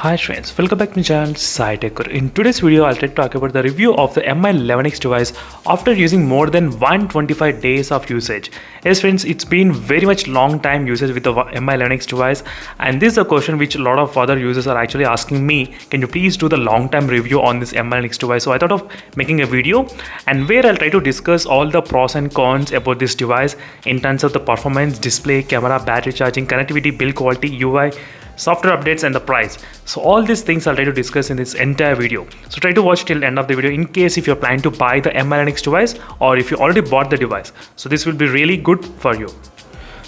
Hi friends, welcome back to my channel SciTech. In today's video, I'll try to talk about the review of the Mi11X device after using more than 125 days of usage. Yes friends, it's been very much long time usage with the Mi11X device, and this is a question which a lot of other users are actually asking me, can you please do the long time review on this Mi11X device? So I thought of making a video and where I'll try to discuss all the pros and cons about this device in terms of the performance, display, camera, battery charging, connectivity, build quality, UI, software updates and the price. So all these things I'll try to discuss in this entire video. So try to watch till end of the video in case if you're planning to buy the Mi11X device or if you already bought the device. So this will be really good for you.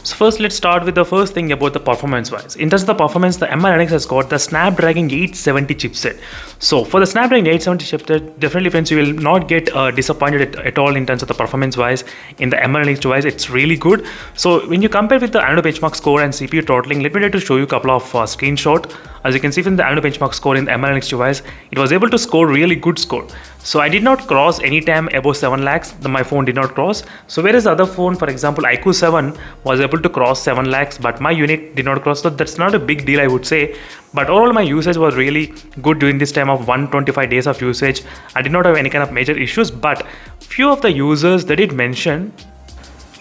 So first let's start with the first thing about the performance wise. In terms of the performance, the Mi11X has got the Snapdragon 870 chipset. So for the Snapdragon 870 chipset, definitely friends, you will not get disappointed at all in terms of the performance wise in the Mi11X device. It's really good. So when you compare with the ANTUTU benchmark score and CPU throttling, let me try to show you a couple of screenshots. As you can see from the ANTUTU benchmark score in the Mi11X device, it was able to score really good score. So I did not cross any time above 7 lakhs. My phone did not cross. So whereas the other phone, for example, iQOO 7 was able to cross 7 lakhs, but my unit did not cross. So that's not a big deal, I would say. But overall, my usage was really good during this time of 125 days of usage. I did not have any kind of major issues, but few of the users, they did mention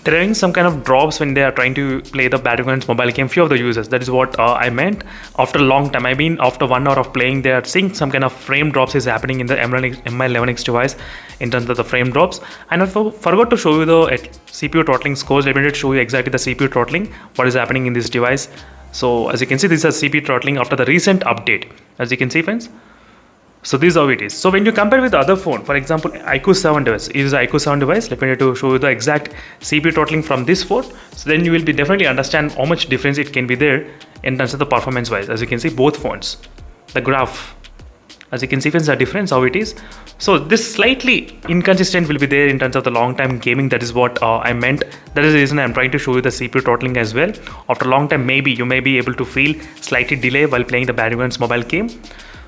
they're having some kind of drops when they are trying to play the Battlegrounds mobile game. Few of the users, that is what I meant. After a long time, I mean after 1 hour of playing, they are seeing some kind of frame drops is happening in the Mi11X device in terms of the frame drops. And I forgot to show you the CPU throttling scores. Let me just show you exactly the CPU throttling, what is happening in this device. So as you can see, this is a CPU throttling after the recent update. As you can see friends. So this is how it is. So when you compare with the other phone, for example, iQOO 7 device, is the iQOO 7 device. Let me try to show you the exact CPU throttling from this phone. So then you will be definitely understand how much difference it can be there in terms of the performance wise. As you can see, both phones, the graph, as you can see friends, the difference how it is. So this slightly inconsistent will be there in terms of the long time gaming. That is what I meant. That is the reason I'm trying to show you the CPU throttling as well. After a long time, maybe you may be able to feel slightly delay while playing the Battlegrounds mobile game.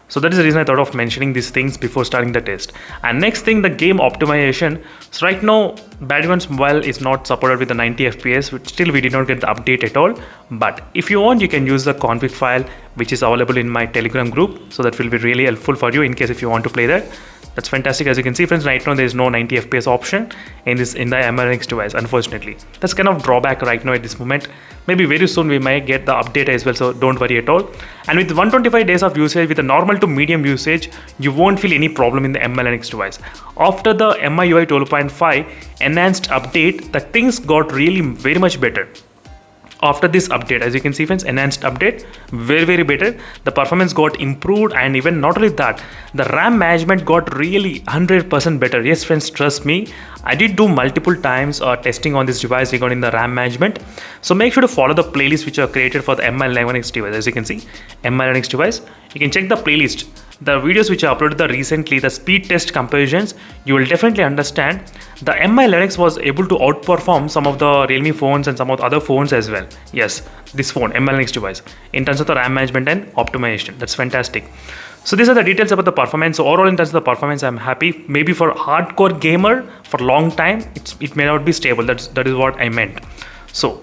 So that is the reason I thought of mentioning these things before starting the test. And next thing, the game optimization. So right now, Battlegrounds Mobile is not supported with the 90 FPS, which still we did not get the update at all. But if you want, you can use the config file, which is available in my Telegram group. So that will be really helpful for you in case if you want to play that. That's fantastic. As you can see friends, right now there is no 90 FPS option in the Mi11X device, unfortunately. That's kind of drawback right now at this moment. Maybe very soon we might get the update as well, so don't worry at all. And with 125 days of usage, with a normal to medium usage, you won't feel any problem in the Mi11X device. After the MIUI 12.5 enhanced update, the things got really very much better. After this update, as you can see friends, enhanced update, very better. The performance got improved, and even not only that, the RAM management got really 100% better. Yes friends, trust me, I did do multiple times testing on this device regarding the RAM management. So make sure to follow the playlist which are created for the Mi11X device. As you can see, Mi11X device, you can check the playlist. The videos which I uploaded recently, the speed test comparisons, you will definitely understand the Mi11X was able to outperform some of the Realme phones and some of the other phones as well. Yes, this phone, Mi11X device, in terms of the RAM management and optimization. That's fantastic. So these are the details about the performance. So overall in terms of the performance, I'm happy. Maybe for hardcore gamer, for long time, it may not be stable. That is what I meant. So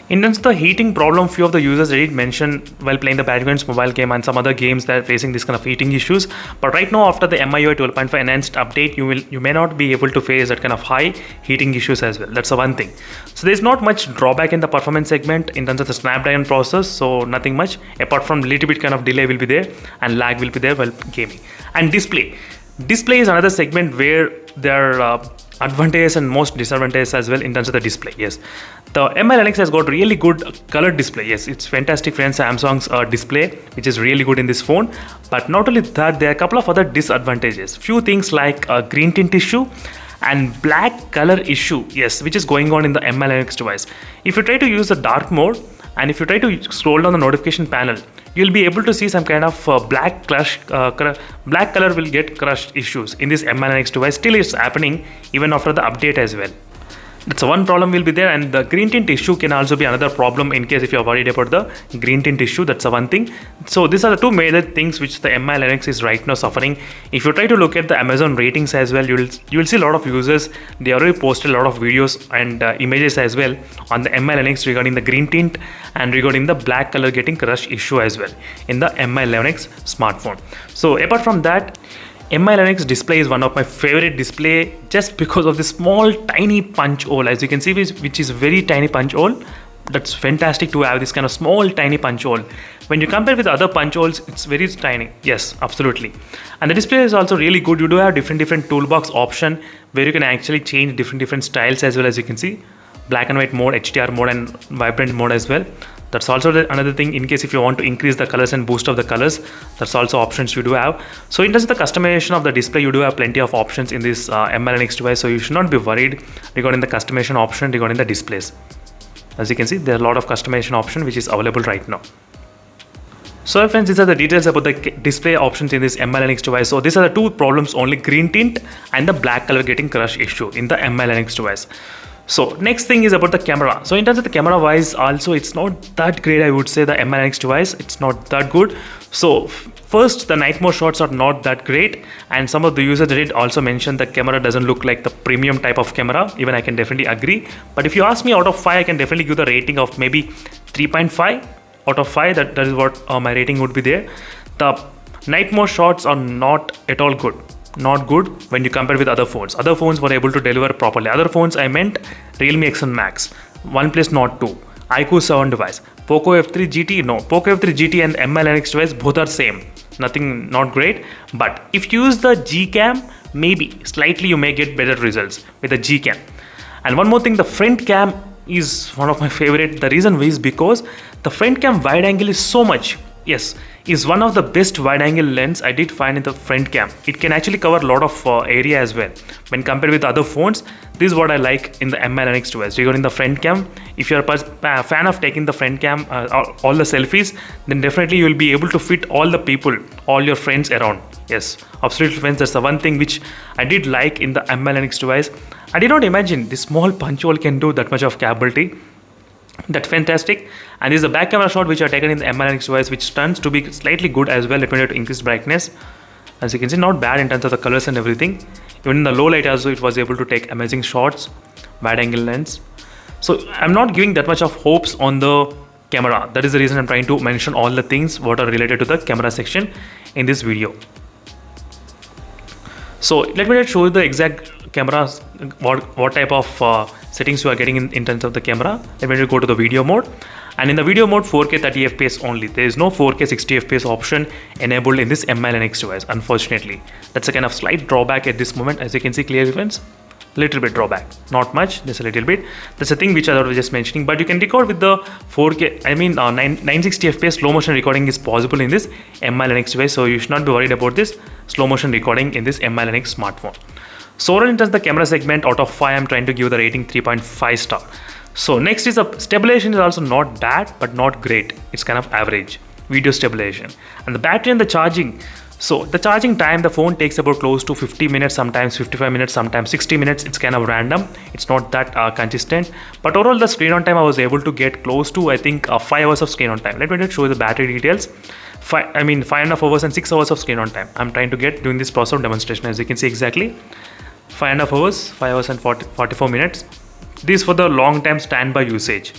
in terms of the heating problem, few of the users did mention while playing the Battlegrounds mobile game and some other games that are facing this kind of heating issues. But right now, after the MIUI 12.5 enhanced update, you may not be able to face that kind of high heating issues as well. That's the one thing. So there's not much drawback in the performance segment in terms of the Snapdragon process. So nothing much apart from little bit kind of delay will be there and lag will be there while gaming. And display is another segment where there are advantages and most disadvantages as well in terms of the display. Yes, the Mi11X has got really good color display. Yes, it's fantastic friends. Samsung's display, which is really good in this phone. But not only that, there are a couple of other disadvantages. Few things like green tint issue and black color issue. Yes, which is going on in the Mi11X device. If you try to use the dark mode and if you try to scroll down the notification panel, you'll be able to see some kind of black color will get crushed issues in this Mi11X device. Still it's happening even after the update as well. That's one problem will be there, and the green tint issue can also be another problem in case if you're worried about the green tint issue. That's the one thing. So these are the two major things which the MI Linux is right now suffering. If you try to look at the Amazon ratings as well, you will see a lot of users. They already posted a lot of videos and images as well on the MI Linux regarding the green tint and regarding the black color getting crush issue as well in the MI Linux smartphone. So apart from that, MI Linux display is one of my favorite display just because of the small tiny punch hole, as you can see, which is very tiny punch hole. That's fantastic to have this kind of small tiny punch hole. When you compare with other punch holes, it's very tiny. Yes, absolutely. And the display is also really good. You do have different toolbox option where you can actually change different styles as well, as you can see. Black and white mode, HDR mode and vibrant mode as well. That's also another thing in case if you want to increase the colors and boost of the colors. That's also options you do have. So in terms of the customization of the display, you do have plenty of options in this MI Linux device. So you should not be worried regarding the customization option regarding the displays. As you can see, there are a lot of customization option which is available right now. So friends, these are the details about the display options in this MI Linux device. So these are the two problems only, green tint and the black color getting crush issue in the MI Linux device. So next thing is about the camera. So in terms of the camera wise, also it's not that great, I would say. The MI Linux device, it's not that good. So first, the night mode shots are not that great, and some of the users did also mention the camera doesn't look like the premium type of camera. Even I can definitely agree. But if you ask me out of 5, I can definitely give the rating of maybe 3.5 out of 5. That is what my rating would be there. The night mode shots are not at all good. Not good when you compare with other phones. Other phones were able to deliver properly. Other phones, I meant Realme X1 Max, OnePlus Nord 2, iQOO 7 device, Poco F3 GT. No, Poco F3 GT and MI Linux device both are same. Nothing, not great. But if you use the Gcam, maybe slightly you may get better results with the Gcam. And one more thing, the front cam is one of my favorite. The reason is because the front cam wide angle is so much. Yes, is one of the best wide angle lens I did find in the front cam. It can actually cover a lot of area as well. When compared with other phones, this is what I like in the MI Linux device. Regarding the front cam, if you're a fan of taking the front cam, all the selfies, then definitely you will be able to fit all the people, all your friends around. Yes, absolutely friends, that's the one thing which I did like in the MI Linux device. I did not imagine this small punch hole can do that much of capability. That's fantastic. And this is a back camera shot which are taken in the MI Linux device, which turns to be slightly good as well. Let me try to increase brightness. As you can see, not bad in terms of the colors and everything. Even in the low light also, it was able to take amazing shots, wide angle lens. So I'm not giving that much of hopes on the camera. That is the reason I'm trying to mention all the things what are related to the camera section in this video. So let me show you the exact cameras, what type of settings you are getting in terms of the camera. Let me go to the video mode, and in the video mode 4K 30 fps only. There is no 4K 60 fps option enabled in this MI Linux device, unfortunately. That's a kind of slight drawback at this moment. As you can see clearly friends, little bit drawback, not much, just a little bit. That's the thing which I was just mentioning. But you can record with the 4K, 960 fps slow motion recording is possible in this MI Linux device, so you should not be worried about this slow motion recording in this MI Linux smartphone. So overall in terms of the camera segment, out of 5, I'm trying to give the rating 3.5 star. So next is the stabilization is also not bad, but not great. It's kind of average video stabilization. And the battery and the charging. So the charging time, the phone takes about close to 50 minutes, sometimes 55 minutes, sometimes 60 minutes. It's kind of random. It's not that consistent. But overall, the screen on time, I was able to get close to, I think, 5 hours of screen on time. Let me just show you the battery details. 5.5 hours and 6 hours of screen on time. I'm trying to get doing this process of demonstration. As you can see exactly, 5.5 hours, 5 hours and 44 minutes. This for the long time standby usage.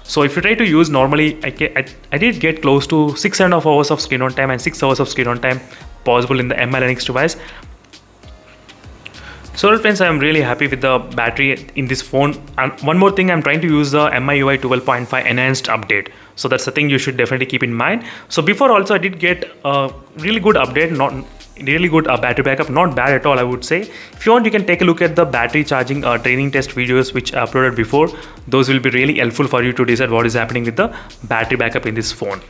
So if you try to use normally, I did get close to 6.5 hours of screen on time and 6 hours of screen on time possible in the MI Linux device. So friends, I am really happy with the battery in this phone. And one more thing, I'm trying to use the MIUI 12.5 enhanced update. So that's the thing you should definitely keep in mind. So before also I did get a really good update, not really good battery backup, not bad at all I would say. If you want, you can take a look at the battery charging training test videos which I uploaded before. Those will be really helpful for you to decide what is happening with the battery backup in this phone.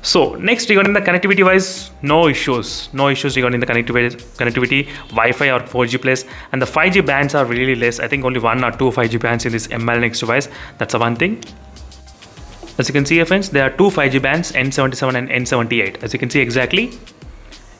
So next, regarding the connectivity wise, no issues regarding the connectivity, Wi-Fi or 4G plus, and the 5G bands are really less. I think only 1 or 2 5G bands in this MI Linux device. That's the one thing. As you can see here friends, there are 2 5G bands, N77 and N78. As you can see exactly,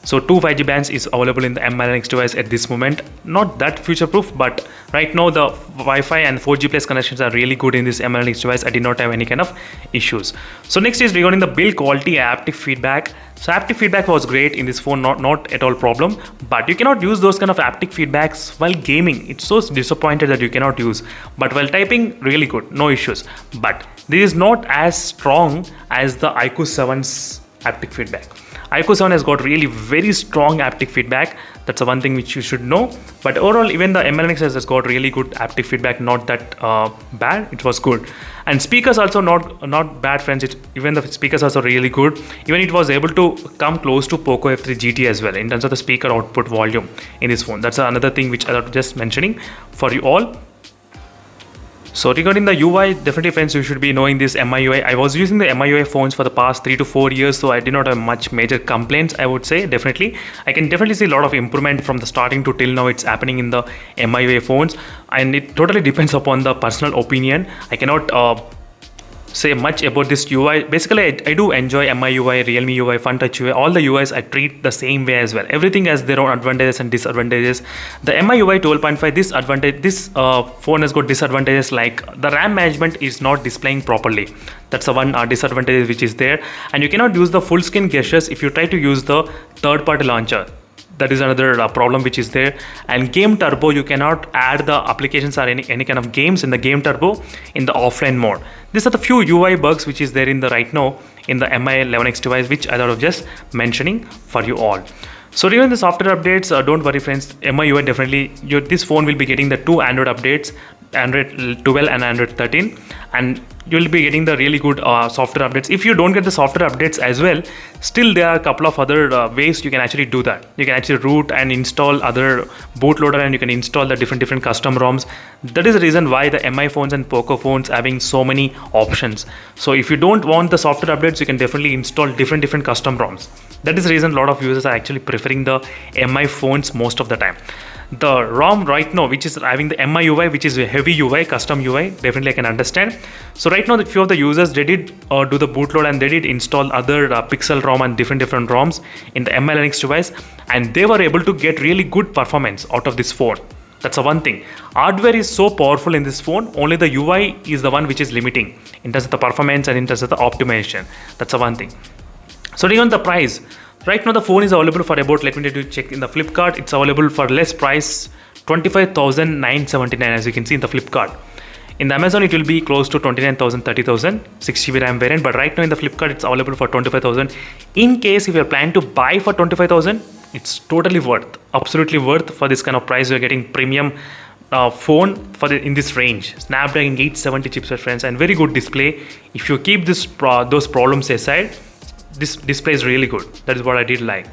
So 2 5G bands is available in the MI11X device at this moment. Not that future proof, but right now the Wi-Fi and 4G plus connections are really good in this MI11X device. I did not have any kind of issues. So next is regarding the build quality haptic feedback. So haptic feedback was great in this phone, not at all problem, but you cannot use those kind of haptic feedbacks while gaming. It's so disappointed that you cannot use, but while typing, really good, no issues. But this is not as strong as the iQOO 7's haptic feedback. iQOO 7 has got really very strong haptic feedback. That's the one thing which you should know. But overall, even the MI11X has got really good haptic feedback, not that bad. It was good. And speakers also not bad, friends. Even the speakers also really good. Even it was able to come close to Poco F3 GT as well in terms of the speaker output volume in this phone. That's another thing which I was just mentioning for you all. So regarding the UI, definitely friends, you should be knowing this MIUI. I was using the MIUI phones for the past 3 to 4 years, so I did not have much major complaints, I would say. Definitely, I can definitely see a lot of improvement from the starting to till now. It's happening in the MIUI phones, and it totally depends upon the personal opinion. I cannot say much about this UI. Basically, I do enjoy MIUI, Realme UI, FunTouch UI. All the UIs I treat the same way as well. Everything has their own advantages and disadvantages. The MIUI 12.5, this phone has got disadvantages like the RAM management is not displaying properly. That's the one disadvantage which is there. And you cannot use the full screen gestures if you try to use the third-party launcher. That is another problem which is there. And Game Turbo, you cannot add the applications or any kind of games in the Game Turbo in the offline mode. These are the few UI bugs which is there in the right now in the MI11X device, which I thought of just mentioning for you all. So regarding the software updates, don't worry friends, MIUI definitely, this phone will be getting the 2 Android updates, Android 12 and Android 13, and you will be getting the really good software updates. If you don't get the software updates as well, still there are a couple of other ways you can actually do that. You can actually root and install other bootloader, and you can install the different custom ROMs. That is the reason why the MI phones and Poco phones having so many options. So if you don't want the software updates, you can definitely install different custom ROMs. That is the reason a lot of users are actually preferring the MI phones most of the time. The ROM right now, which is having the MIUI, which is a heavy UI, custom UI, definitely I can understand. So right now, a few of the users, they did do the bootload and they did install other Pixel ROM and different ROMs in the MI11X device, and they were able to get really good performance out of this phone. That's the one thing. Hardware is so powerful in this phone, only the UI is the one which is limiting in terms of the performance and in terms of the optimization. That's the one thing. So regarding the price, right now the phone is available for about, let me check in the Flipkart, it's available for less price, 25,979 as you can see in the Flipkart. In the Amazon, it will be close to 29,000, 30,000, 6GB RAM variant, but right now in the Flipkart, it's available for 25,000. In case if you're planning to buy for 25,000, it's totally worth, absolutely worth for this kind of price. You're getting premium phone in this range. Snapdragon 870 chipset, friends, and very good display. If you keep those problems aside, this display is really good. That is what I did like.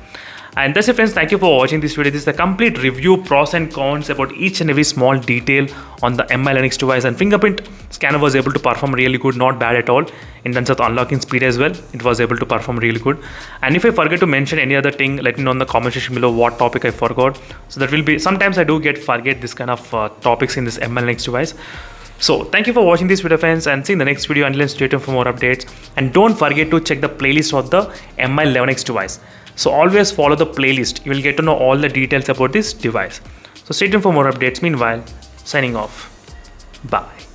And that's it friends, thank you for watching this video. This is a complete review, pros and cons about each and every small detail on the MI11X device, and fingerprint scanner was able to perform really good, not bad at all. In terms of the unlocking speed as well, it was able to perform really good. And if I forget to mention any other thing, let me know in the comment section below what topic I forgot. So that will be, sometimes I do forget this kind of topics in this MI11X device. So thank you for watching this video friends, and see in the next video. Until then, stay tuned for more updates, and don't forget to check the playlist of the MI11X device. So always follow the playlist, you will get to know all the details about this device. So stay tuned for more updates. Meanwhile, signing off. Bye.